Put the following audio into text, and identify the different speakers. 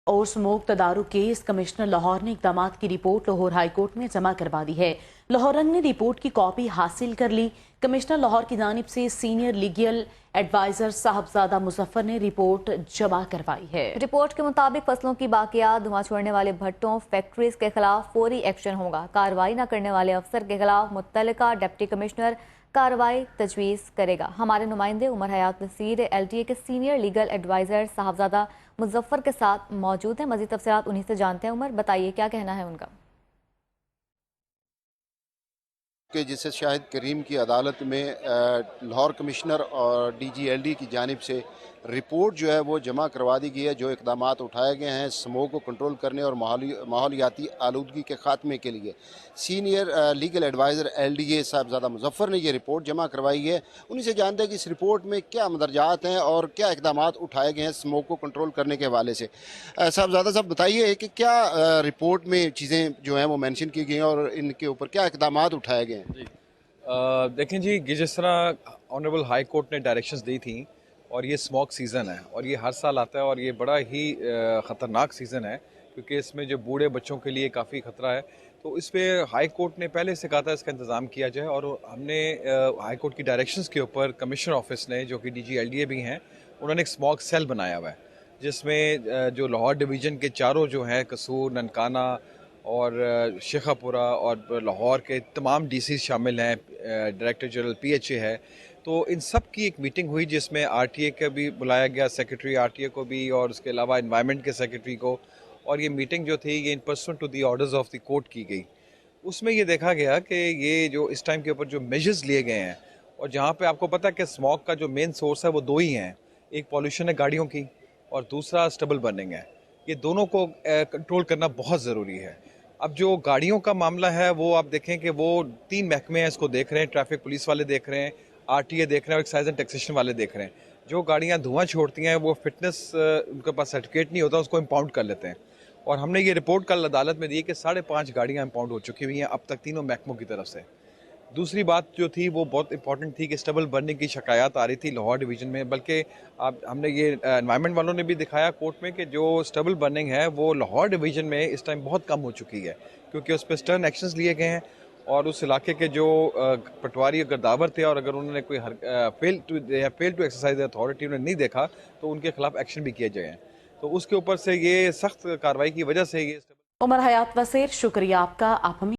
Speaker 1: और smoke तदारुक case commissioner Lahore ने इकदाम की रिपोर्ट लाहौर हाई कोर्ट में जमा करवा दी है। लाहौर रंग ने रिपोर्ट की कॉपी हासिल कर ली। कमिश्नर लाहौर की जानिब से सीनियर लीगल एडवाइजर साहबजादा मुजफ्फर ने रिपोर्ट जमा करवाई है।
Speaker 2: रिपोर्ट के मुताबिक फसलों की बाकियात, धुआं छोड़ने वाले भट्टों, फैक्ट्रीज के खिलाफ फौरी एक्शन होगा। कार्रवाई न करने वाले अफसर के खिलाफ मुत्तलका डिप्टी कमिश्नर कार्रवाई तजवीज़ करेगा। हमारे नुमाइंदे उमर हयात नसीर LTA के सीनियर लीगल एडवाइजर साहबजादा मुजफ्फर के साथ मौजूद हैं। मजीद तफसीलात उन्हीं से जानते हैं। उमर, बताइए क्या कहना है उनका।
Speaker 3: कि जिसे शाहिद करीम की अदालत में लाहौर कमिश्नर और DG LD की जानिब से रिपोर्ट जो है वो जमा करवा दी गई है। जो इकदाम उठाए गए हैं स्मोक को कंट्रोल करने और माहौलियाती आलूदगी के खात्मे के लिए, senior legal adviser LDA Sahibzada Muzaffar ने ये रिपोर्ट जमा करवाई है। उन्हीं से जानते हैं कि इस रिपोर्ट में क्या मदरजात हैं और क्या इकदाम उठाए गए हैं स्मोक को कंट्रोल करने के हवाले से। साहबजादा साहब बताइए कि क्या रिपोर्ट में चीज़ें जो हैं वो मैंशन की गई हैं और इनके ऊपर क्या इकदाम उठाए गए हैं।
Speaker 4: जी देखें जी, जिस तरह ऑनरेबल हाई कोर्ट ने डायरेक्शंस दी थी और ये स्मोक सीज़न है और ये हर साल आता है और ये बड़ा ही ख़तरनाक सीज़न है क्योंकि इसमें जो बूढ़े बच्चों के लिए काफ़ी ख़तरा है। तो इस पर हाई कोर्ट ने पहले से कहा था इसका इंतज़ाम किया जाए और हमने हाई कोर्ट की डायरेक्शंस के ऊपर कमिश्नर ऑफिस ने, जो कि DG LDA भी हैं, उन्होंने एक स्मोक सेल बनाया हुआ है जिसमें जो लाहौर डिवीज़न के चारों जो हैं कसूर, ननकाना और शेखापुरा और लाहौर के तमाम DC शामिल हैं, डायरेक्टर जनरल PHA है। तो इन सब की एक मीटिंग हुई जिसमें RTA का भी बुलाया गया, सेक्रेटरी RTA को भी, और उसके अलावा एनवायरनमेंट के सेक्रेटरी को। और ये मीटिंग जो थी ये in person to the orders of the court की गई। उसमें ये देखा गया कि ये जो इस टाइम के ऊपर जो मेजर्स लिए गए हैं, और जहाँ पे आपको पता है कि स्मोक का जो मेन सोर्स है वो दो ही हैं, एक पॉल्यूशन है गाड़ियों की और दूसरा स्टबल बर्निंग है। ये दोनों को कंट्रोल करना बहुत ज़रूरी है। अब जो गाड़ियों का मामला है वो आप देखें कि वो 3 महकमे हैं इसको देख रहे हैं, ट्रैफिक पुलिस वाले देख रहे हैं, RTA देख रहे हैं और एक्साइज एंड टैक्सेशन वाले देख रहे हैं। जो गाड़ियां धुआं छोड़ती हैं वो फिटनेस उनके पास सर्टिफिकेट नहीं होता, उसको इम्पाउंड कर लेते हैं। और हमने ये रिपोर्ट कल अदालत में दी कि 5.5 गाड़ियाँ इम्पाउंड हो चुकी हुई हैं अब तक तीनों महकमों की तरफ से। दूसरी बात जो थी वो बहुत इंपॉर्टेंट थी कि स्टबल बर्निंग की शिकायत आ रही थी लाहौर डिवीज़न में, बल्कि आप हमने ये एनवायरनमेंट वालों ने भी दिखाया कोर्ट में कि जो स्टबल बर्निंग है वो लाहौर डिवीज़न में इस टाइम बहुत कम हो चुकी है क्योंकि उस पर स्टर्न एक्शंस लिए गए हैं और उस इलाके के जो पटवारी अगर दावर थे और अगर उन्होंने कोई फेल टू एक्सरसाइज अथॉरिटी उन्होंने नहीं देखा तो उनके खिलाफ एक्शन भी किए गए हैं। तो उसके ऊपर से ये सख्त कार्रवाई की वजह से ये
Speaker 1: उमर हयात वसीर, शुक्रिया आपका। आप हमें